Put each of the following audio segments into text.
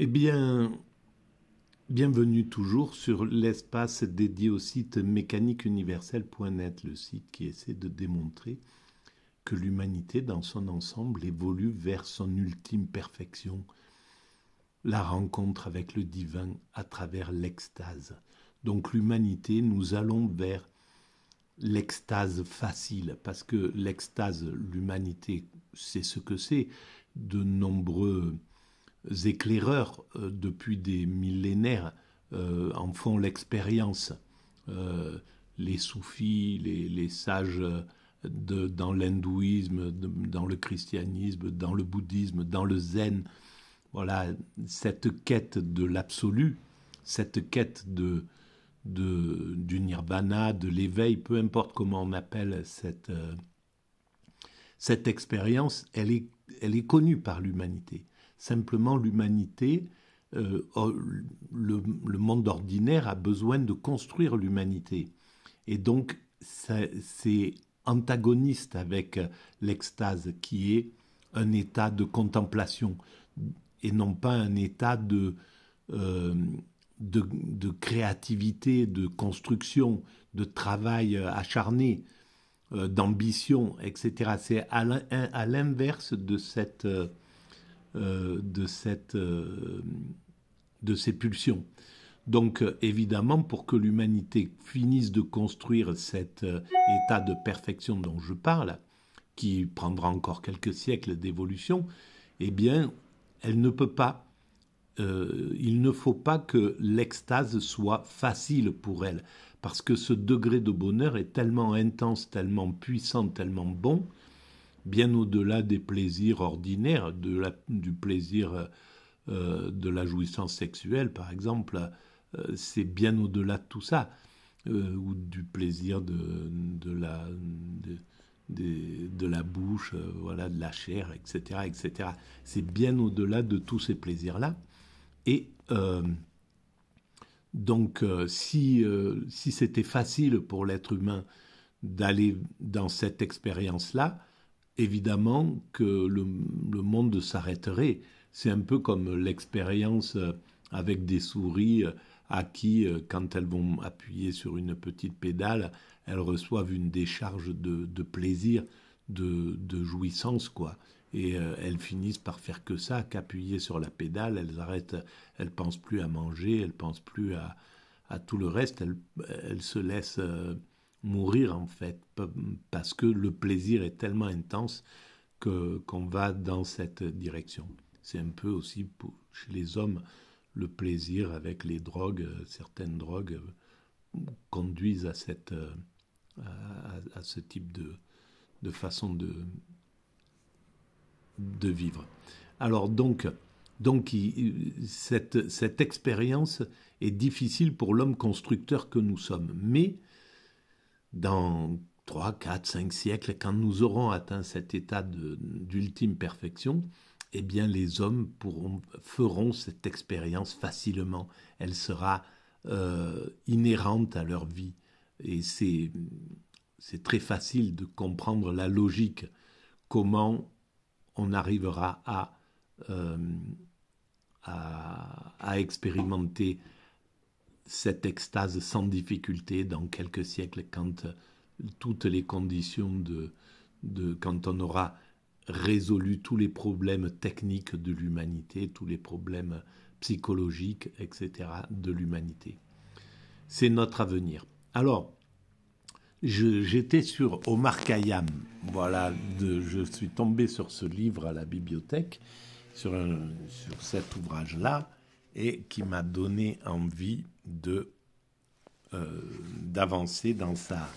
Eh bien, bienvenue toujours sur l'espace dédié au site mécaniqueuniverselle.net, le site qui essaie de démontrer que l'humanité dans son ensemble évolue vers son ultime perfection, la rencontre avec le divin à travers l'extase. Donc l'humanité, nous allons vers l'extase facile, parce que l'extase, l'humanité, c'est ce que c'est. De nombreux éclaireurs depuis des millénaires en font l'expérience. Les soufis, les sages dans l'hindouisme, dans le christianisme, dans le bouddhisme, dans le zen. Voilà, cette quête de l'absolu, cette quête du nirvana, de l'éveil, peu importe comment on appelle cette expérience, elle est connue par l'humanité. Simplement, l'humanité, le monde ordinaire a besoin de construire l'humanité. Et donc, c'est antagoniste avec l'extase, qui est un état de contemplation, et non pas un état de créativité, de construction, de travail acharné, d'ambition, etc. C'est à l'inverse de ces pulsions. Donc, évidemment, pour que l'humanité finisse de construire cet état de perfection dont je parle, qui prendra encore quelques siècles d'évolution, eh bien, elle ne peut pas. Il ne faut pas que l'extase soit facile pour elle, parce que ce degré de bonheur est tellement intense, tellement puissant, tellement bon, bien au-delà des plaisirs ordinaires, du plaisir de la jouissance sexuelle, par exemple, c'est bien au-delà de tout ça, ou du plaisir de la bouche, voilà, de la chair, etc., etc. C'est bien au-delà de tous ces plaisirs-là. Et donc, si c'était facile pour l'être humain d'aller dans cette expérience-là, évidemment que le monde s'arrêterait. C'est un peu comme l'expérience avec des souris à qui, quand elles vont appuyer sur une petite pédale, elles reçoivent une décharge de plaisir, de jouissance, quoi. Et elles finissent par faire que ça, qu'appuyer sur la pédale. Elles arrêtent, elles pensent plus à manger, elles pensent plus à tout le reste. Elles se laissent mourir, en fait, parce que le plaisir est tellement intense qu'on va dans cette direction. C'est un peu aussi chez les hommes, le plaisir avec les drogues, certaines drogues conduisent à ce type de façon de vivre. Alors donc cette expérience est difficile pour l'homme constructeur que nous sommes. Mais dans 3, 4, 5 siècles, quand nous aurons atteint cet état d'ultime perfection, eh bien les hommes feront cette expérience facilement. Elle sera inhérente à leur vie. Et c'est très facile de comprendre la logique, comment on arrivera à expérimenter cette extase sans difficulté dans quelques siècles, quand toutes les conditions quand on aura résolu tous les problèmes techniques de l'humanité, tous les problèmes psychologiques, etc. de l'humanité. C'est notre avenir. Alors, j'étais sur Omar Khayyam. Voilà, je suis tombé sur ce livre à la bibliothèque, sur cet ouvrage-là, et qui m'a donné envie d'avancer dans sa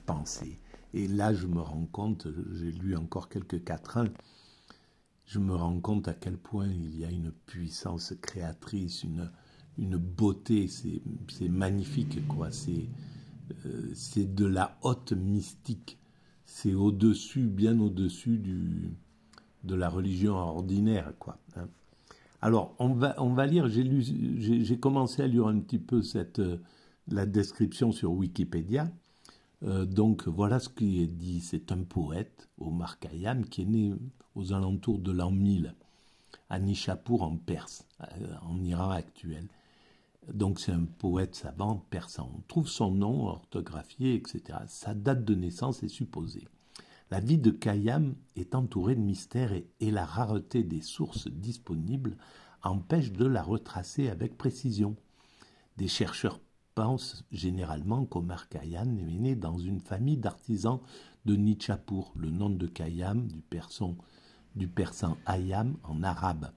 pensée. Et là, je me rends compte, j'ai lu encore quelques quatrains, je me rends compte à quel point il y a une puissance créatrice, une beauté, c'est magnifique, quoi. C'est de la haute mystique. C'est au-dessus, bien au-dessus de la religion ordinaire, quoi. Hein. Alors, on va lire. J'ai commencé à lire un petit peu la description sur Wikipédia. Donc, voilà ce qui est dit. C'est un poète, Omar Khayyam, qui est né aux alentours de l'an 1000 à Nishapur en Perse, en Iran actuel. Donc c'est un poète savant persan. On trouve son nom orthographié, etc. Sa date de naissance est supposée. La vie de Khayyam est entourée de mystères et la rareté des sources disponibles empêche de la retracer avec précision. Des chercheurs pensent généralement qu'Omar Khayyam est né dans une famille d'artisans de Nishapur, le nom de Khayyam du persan Ayam en arabe.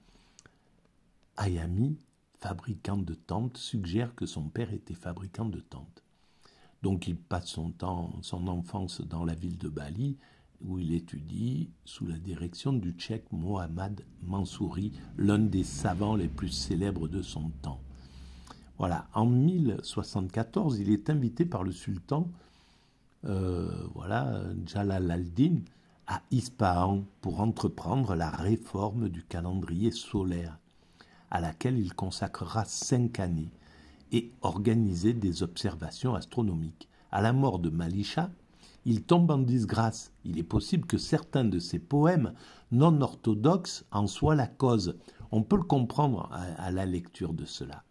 Ayami, fabricant de tentes, suggère que son père était fabricant de tentes. Donc il passe son enfance dans la ville de Bali, où il étudie sous la direction du tchèque Mohammad Mansouri, l'un des savants les plus célèbres de son temps. Voilà, en 1074, il est invité par le sultan Jalal ad-Din à Ispahan pour entreprendre la réforme du calendrier solaire, à laquelle il consacrera 5 années, et organiser des observations astronomiques. À la mort de Malisha, il tombe en disgrâce. Il est possible que certains de ses poèmes non orthodoxes en soient la cause. On peut le comprendre à la lecture de cela,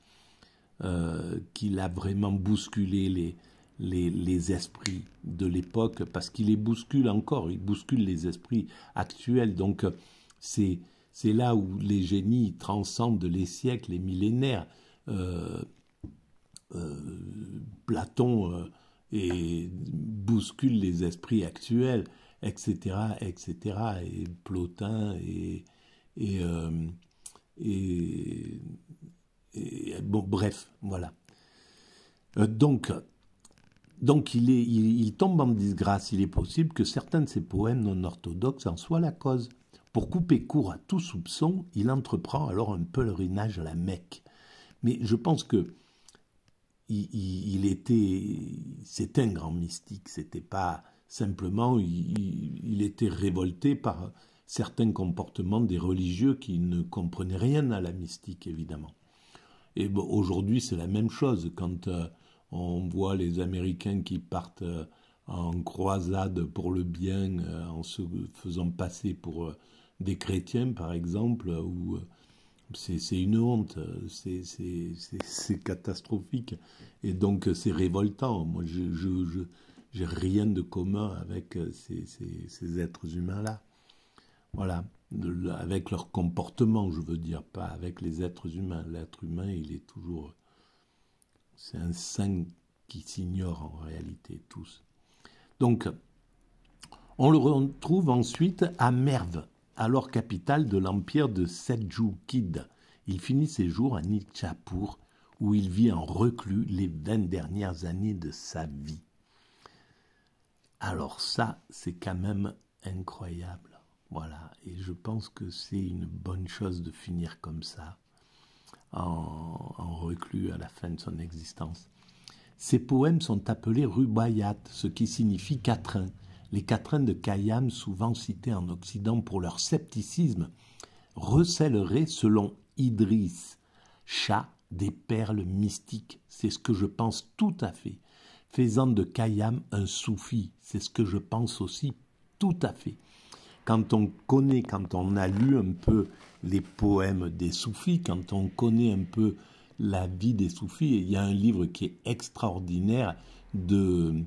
qu'il a vraiment bousculé les esprits de l'époque, parce qu'il les bouscule encore, il bouscule les esprits actuels. Donc c'est là où les génies transcendent les siècles, les millénaires. Platon et bouscule les esprits actuels, etc., etc., et Plotin bon, bref, voilà. Donc il tombe en disgrâce. Il est possible que certains de ses poèmes non orthodoxes en soient la cause. Pour couper court à tout soupçon, il entreprend alors un pèlerinage à la Mecque. Mais je pense que c'était un grand mystique. C'était pas simplement, il était révolté par certains comportements des religieux qui ne comprenaient rien à la mystique, évidemment. Et bon, aujourd'hui, c'est la même chose. Quand on voit les Américains qui partent en croisade pour le bien, en se faisant passer pour des chrétiens, par exemple, ou c'est une honte, c'est catastrophique, et donc c'est révoltant. Moi, j'ai rien de commun avec ces êtres humains-là. Voilà, avec leur comportement, je veux dire, pas avec les êtres humains. L'être humain, il est toujours... C'est un saint qui s'ignore en réalité, tous. Donc, on le retrouve ensuite à Merv, alors capitale de l'empire de Seldjoukide. Il finit ses jours à Nishapur, où il vit en reclus les 20 dernières années de sa vie. Alors ça, c'est quand même incroyable. Voilà, et je pense que c'est une bonne chose de finir comme ça, en reclus à la fin de son existence. Ses poèmes sont appelés rubaiyat, ce qui signifie quatrains. Les quatrains de Khayyam, souvent cités en Occident pour leur scepticisme, recèleraient, selon Idriss Shah, des perles mystiques. C'est ce que je pense tout à fait. Faisant de Khayyam un soufi, c'est ce que je pense aussi tout à fait. Quand on a lu un peu les poèmes des soufis, quand on connaît un peu la vie des soufis, il y a un livre qui est extraordinaire de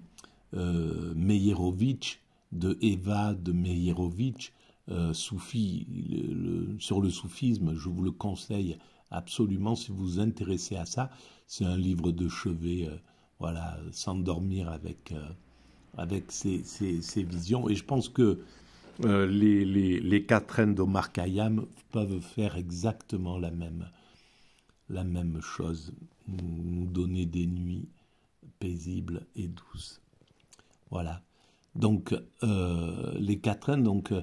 Meyerovitch, de Eva de Meyerovitch, soufi, sur le soufisme. Je vous le conseille absolument si vous vous intéressez à ça. C'est un livre de chevet, voilà, s'endormir avec ces visions. Et je pense que les quatrains d'Omar Khayyam peuvent faire exactement la même chose, nous donner des nuits paisibles et douces. Voilà. Donc, les quatrains, donc,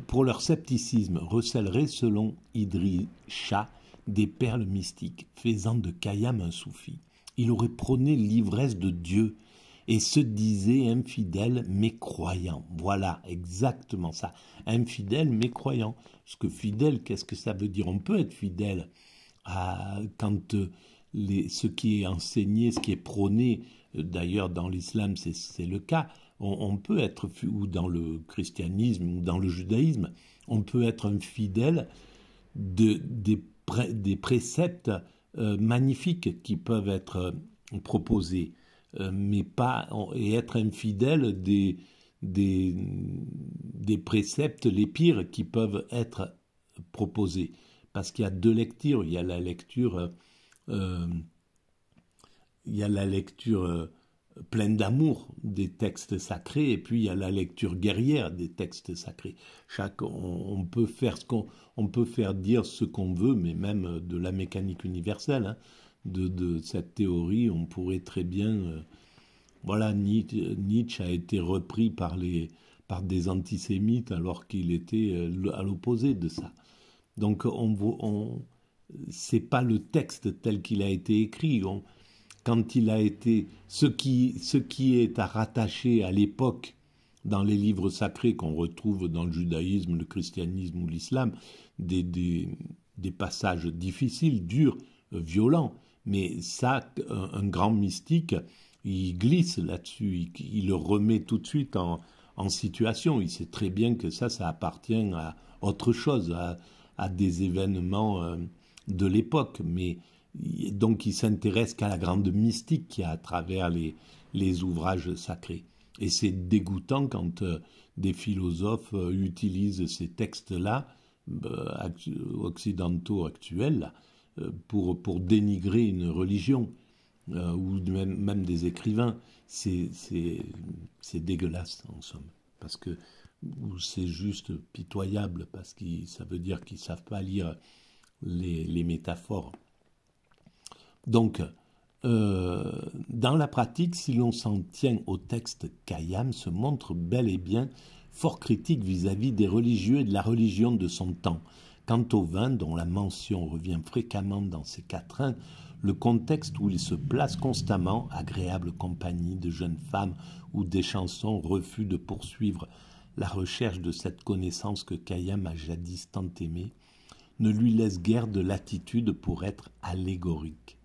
pour leur scepticisme, recèleraient, selon Idriss Shah, des perles mystiques, faisant de Khayyam un soufi. Il aurait prôné l'ivresse de Dieu et se disait infidèle mais croyant. Voilà, exactement ça. Infidèle mais croyant. Parce que fidèle, qu'est-ce que ça veut dire? On peut être fidèle quand ce qui est enseigné, ce qui est prôné, d'ailleurs dans l'islam c'est le cas, on peut être, ou dans le christianisme, ou dans le judaïsme, on peut être un fidèle des préceptes magnifiques qui peuvent être proposés, mais pas et être infidèle des préceptes les pires qui peuvent être proposés. Parce qu'il y a deux lectures, il y a la lecture pleine d'amour des textes sacrés, et puis il y a la lecture guerrière des textes sacrés. On peut faire dire ce qu'on veut, mais même de la mécanique universelle, hein, de cette théorie, on pourrait très bien... voilà, Nietzsche a été repris par des antisémites alors qu'il était à l'opposé de ça. Donc, c'est pas le texte tel qu'il a été écrit. Quand il a été... Ce qui est à rattacher à l'époque dans les livres sacrés qu'on retrouve dans le judaïsme, le christianisme ou l'islam, des passages difficiles, durs, violents. Mais ça, un grand mystique, il glisse là-dessus, il le remet tout de suite en situation. Il sait très bien que ça appartient à autre chose, à des événements de l'époque. Mais donc il s'intéresse qu'à la grande mystique qu'il y a à travers les ouvrages sacrés. Et c'est dégoûtant quand des philosophes utilisent ces textes-là, occidentaux actuels, pour dénigrer une religion, ou même des écrivains. C'est dégueulasse, en somme. Parce que c'est juste pitoyable, parce que ça veut dire qu'ils ne savent pas lire les métaphores. Donc, dans la pratique, si l'on s'en tient au texte, Khayyam se montre bel et bien fort critique vis-à-vis des religieux et de la religion de son temps. Quant au vin, dont la mention revient fréquemment dans ses quatrains, le contexte où il se place constamment, agréable compagnie de jeunes femmes ou des chansons, refus de poursuivre la recherche de cette connaissance que Khayyam a jadis tant aimée, ne lui laisse guère de latitude pour être allégorique.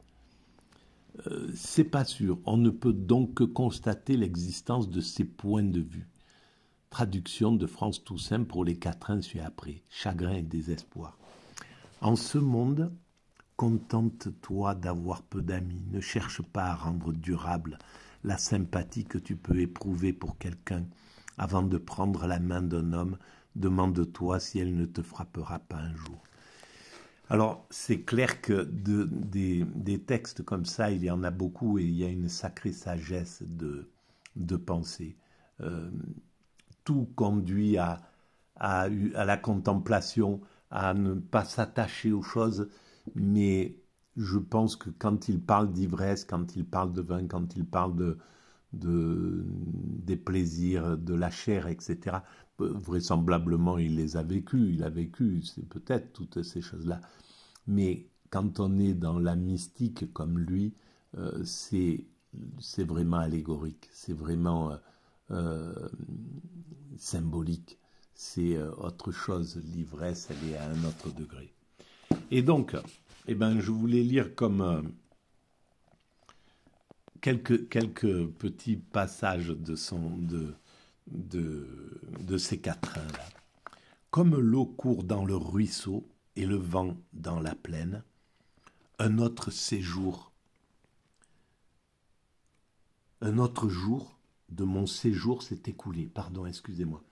C'est pas sûr. On ne peut donc que constater l'existence de ces points de vue. Traduction de France Toussaint pour les quatrains ci-après. Chagrin et désespoir. En ce monde, contente-toi d'avoir peu d'amis. Ne cherche pas à rendre durable la sympathie que tu peux éprouver pour quelqu'un. Avant de prendre la main d'un homme, demande-toi si elle ne te frappera pas un jour. Alors, c'est clair que des textes comme ça, il y en a beaucoup et il y a une sacrée sagesse de pensée. Tout conduit à la contemplation, à ne pas s'attacher aux choses, mais je pense que quand il parle d'ivresse, quand il parle de vin, quand il parle des plaisirs, de la chair, etc., vraisemblablement il les a vécus, il a vécu, c'est peut-être toutes ces choses-là. Mais quand on est dans la mystique comme lui, c'est vraiment allégorique, c'est vraiment symbolique, c'est autre chose. L'ivresse, elle est à un autre degré. Et donc, je voulais lire comme quelques petits passages de ces quatrains-là. Comme l'eau court dans le ruisseau et le vent dans la plaine, un autre jour de mon séjour s'est écoulé. Pardon, excusez-moi.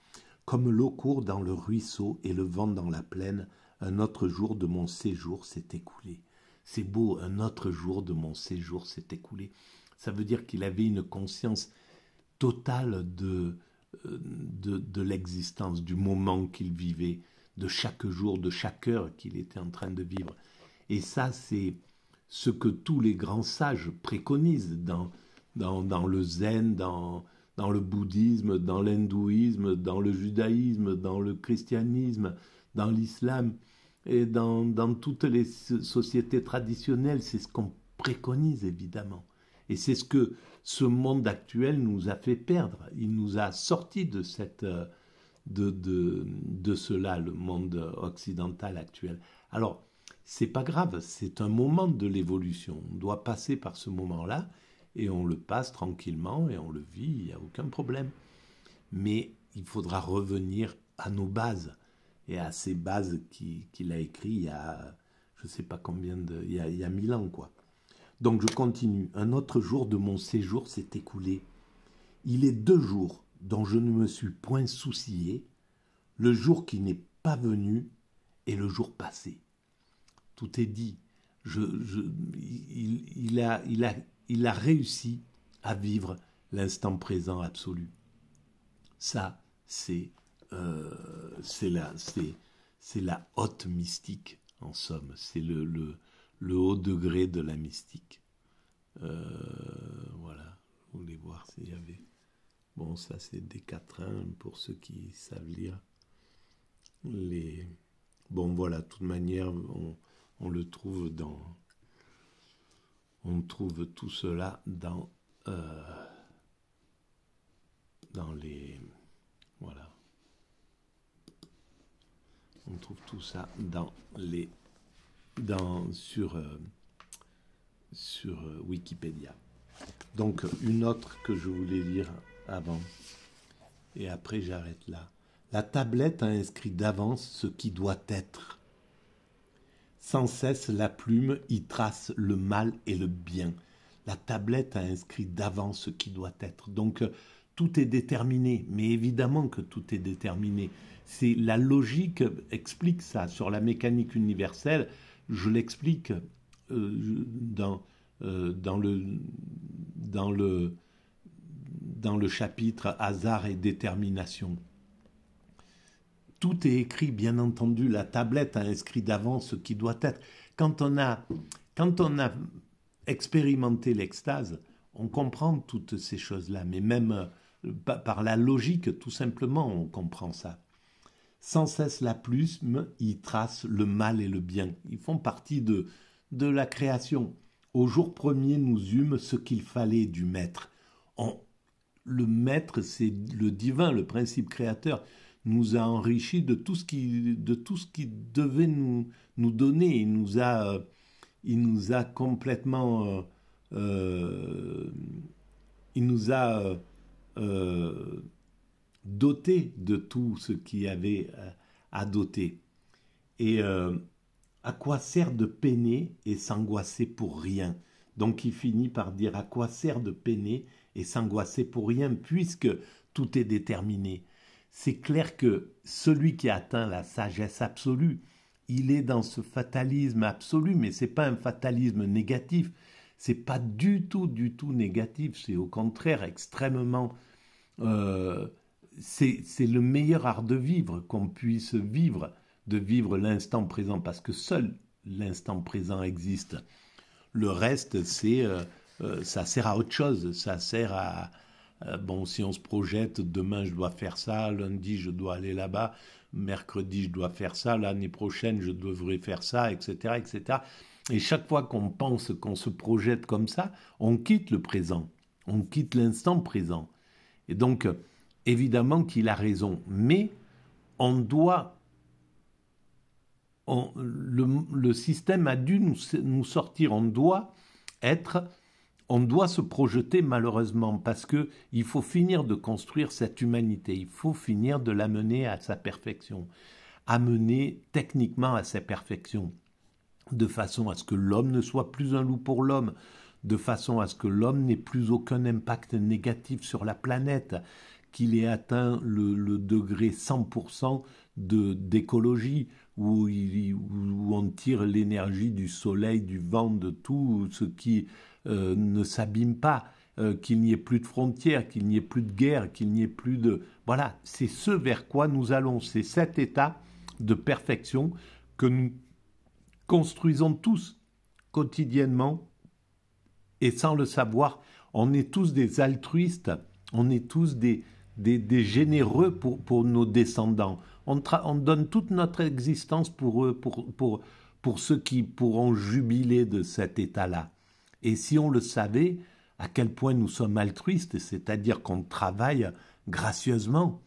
Comme l'eau court dans le ruisseau et le vent dans la plaine, un autre jour de mon séjour s'est écoulé. C'est beau, un autre jour de mon séjour s'est écoulé. Ça veut dire qu'il avait une conscience totale de l'existence, du moment qu'il vivait, de chaque jour, de chaque heure qu'il était en train de vivre. Et ça, c'est ce que tous les grands sages préconisent dans le zen, dans le bouddhisme, dans l'hindouisme, dans le judaïsme, dans le christianisme, dans l'islam et dans toutes les sociétés traditionnelles. C'est ce qu'on préconise, évidemment. Et c'est ce que ce monde actuel nous a fait perdre. Il nous a sortis de cela, le monde occidental actuel. Alors, c'est pas grave, c'est un moment de l'évolution. On doit passer par ce moment-là et on le passe tranquillement et on le vit, il n'y a aucun problème. Mais il faudra revenir à nos bases. et à ces bases qu'il a écrites il y a, je ne sais pas combien il y a 1000 ans, quoi. Donc je continue. Un autre jour de mon séjour s'est écoulé. Il est 2 jours dont je ne me suis point soucié, le jour qui n'est pas venu et le jour passé. Tout est dit. Il a réussi à vivre l'instant présent absolu. Ça, c'est la haute mystique, en somme. C'est le haut degré de la mystique. Voilà, vous voulez voir s'il y avait... Bon, ça c'est des quatrains pour ceux qui savent lire. Bon, voilà, de toute manière, on le trouve dans... On trouve tout cela dans les... Voilà. On trouve tout ça sur Wikipédia. Donc, une autre que je voulais lire avant, et après j'arrête là. La tablette a inscrit d'avance ce qui doit être. Sans cesse, la plume y trace le mal et le bien. La tablette a inscrit d'avance ce qui doit être. Donc, tout est déterminé, mais évidemment que tout est déterminé. C'est la logique explique ça. Sur la mécanique universelle, je l'explique dans le chapitre hasard et détermination. Tout est écrit, bien entendu. La tablette a inscrit d'avance ce qui doit être. Quand on a expérimenté l'extase, on comprend toutes ces choses-là, mais même par la logique, tout simplement, on comprend ça. Sans cesse la plume y trace le mal et le bien. Ils font partie de la création. Au jour premier, nous eûmes ce qu'il fallait du maître. Le maître, c'est le divin, le principe créateur, nous a enrichis de tout ce qui devait nous donner. Il nous a complètement... il nous a doté de tout ce qu'il y avait à doter. Et à quoi sert de peiner et s'angoisser pour rien? Donc il finit par dire à quoi sert de peiner et s'angoisser pour rien, puisque tout est déterminé. C'est clair que celui qui atteint la sagesse absolue, il est dans ce fatalisme absolu, mais c'est pas un fatalisme négatif. C'est pas du tout négatif. C'est au contraire extrêmement... c'est le meilleur art de vivre qu'on puisse vivre, de vivre l'instant présent, parce que seul l'instant présent existe. Le reste, ça sert à autre chose. Ça sert à... bon, si on se projette, demain je dois faire ça, lundi je dois aller là-bas, mercredi je dois faire ça, l'année prochaine je devrais faire ça, etc., etc. Et chaque fois qu'on pense, qu'on se projette comme ça, on quitte le présent, on quitte l'instant présent. Et donc, évidemment qu'il a raison, mais on doit... le système a dû nous sortir, on doit se projeter malheureusement, parce qu'il faut finir de construire cette humanité, il faut finir de l'amener à sa perfection, amener techniquement à sa perfection, de façon à ce que l'homme ne soit plus un loup pour l'homme, de façon à ce que l'homme n'ait plus aucun impact négatif sur la planète, qu'il ait atteint le degré 100% d'écologie, où on tire l'énergie du soleil, du vent, de tout ce qui ne s'abîme pas, qu'il n'y ait plus de frontières, qu'il n'y ait plus de guerre, qu'il n'y ait plus de... Voilà, c'est ce vers quoi nous allons, c'est cet état de perfection que nous construisons tous quotidiennement, et sans le savoir, on est tous des altruistes, on est tous des généreux pour nos descendants. On donne toute notre existence pour eux, pour ceux qui pourront jubiler de cet état-là. Et si on le savait, à quel point nous sommes altruistes, c'est-à-dire qu'on travaille gracieusement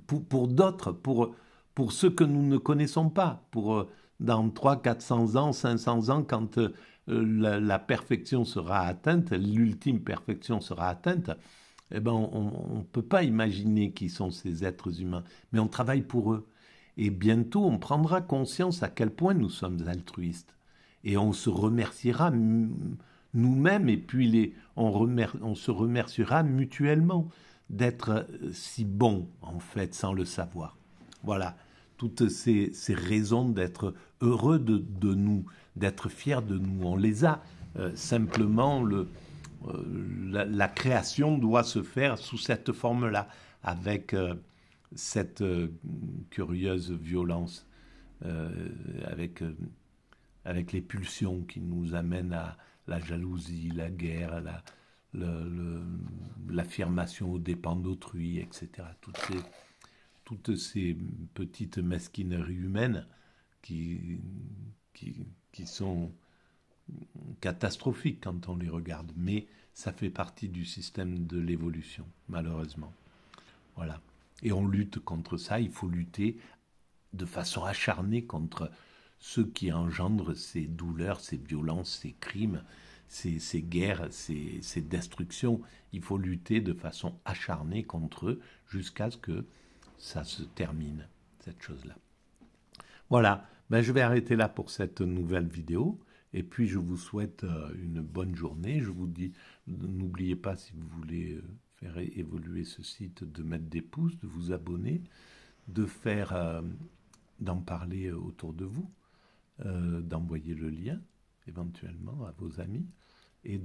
pour d'autres, pour ceux que nous ne connaissons pas, pour dans 300, 400 ans, 500 ans, quand la perfection sera atteinte, l'ultime perfection sera atteinte, eh ben, on ne peut pas imaginer qui sont ces êtres humains, mais on travaille pour eux. Et bientôt, on prendra conscience à quel point nous sommes altruistes. Et on se remerciera nous-mêmes, et puis on se remerciera mutuellement d'être si bons, en fait, sans le savoir. Voilà, toutes ces raisons d'être heureux de nous, d'être fiers de nous, on les a. Simplement, la création doit se faire sous cette forme-là, avec cette curieuse violence, avec les pulsions qui nous amènent à la jalousie, la guerre, l'affirmation aux dépens d'autrui, etc. Toutes ces petites mesquineries humaines qui sont catastrophiques quand on les regarde, mais ça fait partie du système de l'évolution, malheureusement. Voilà. Et on lutte contre ça, il faut lutter de façon acharnée contre ceux qui engendrent ces douleurs, ces violences, ces crimes, ces guerres, ces destructions. Il faut lutter de façon acharnée contre eux jusqu'à ce que ça se termine, cette chose-là. Voilà, ben, je vais arrêter là pour cette nouvelle vidéo. Et puis je vous souhaite une bonne journée. Je vous dis, n'oubliez pas, si vous voulez faire évoluer ce site, de mettre des pouces, de vous abonner, d'en parler autour de vous, d'envoyer le lien éventuellement à vos amis, et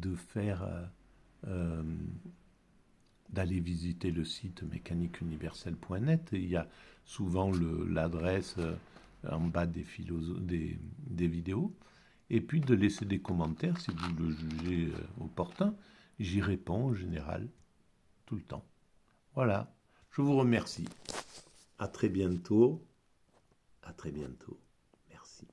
d'aller visiter le site mécaniqueuniverselle.net. Il y a souvent l'adresse en bas des vidéos. Et puis de laisser des commentaires si vous le jugez opportun. J'y réponds en général, tout le temps. Voilà, je vous remercie. À très bientôt. À très bientôt. Merci.